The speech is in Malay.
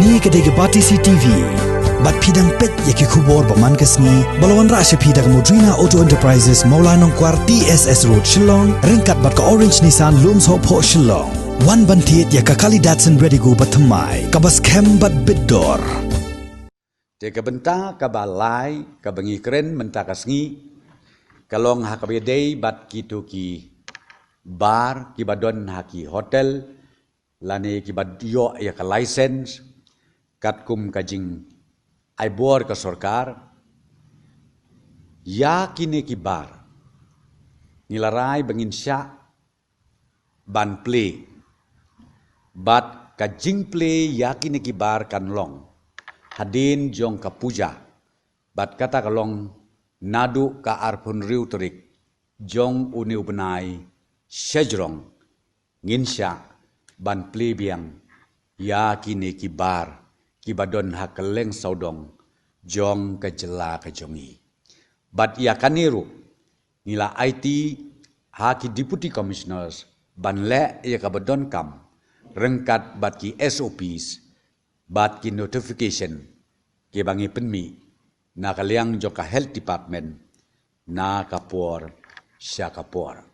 Ni kedai Bati CTV. Bat pidang pet yaki kubor paman kesni. Balawan rasya pidang Modrina Auto Enterprises Maulanong Kwar TSS Road Shillong. Ringkat bat ka Orange Nissan Lums Hop Ho Shillong. Wan bantiet yaka kali Datsun ready go batamai. Kabas kem bat bidor. Teka benta kabalai kabangi keren menta kasngi. Kalong hakabedei bat kitu ki bar ki badon haki hotel lani ki badio ya ka license katkum kajing aibor ka sorkar ya kini ki bar nilarai bangin sya ban play bat kajing play ya kini ki bar kanlong hadin jong ka puja bat kata kalong nadu ka arpun riu terik jong uniu benai sejrong nginsya ban plebiang ya kini kibar kibadon hakeleng saudong jong kejela kejongi bat ya kaniru nila IT haki deputy commissioners ban le ya kabadon kam rengkat bat ki SOPs bat ki notification ki bangi penmi na kaliang joka health department na kapor sya kapor.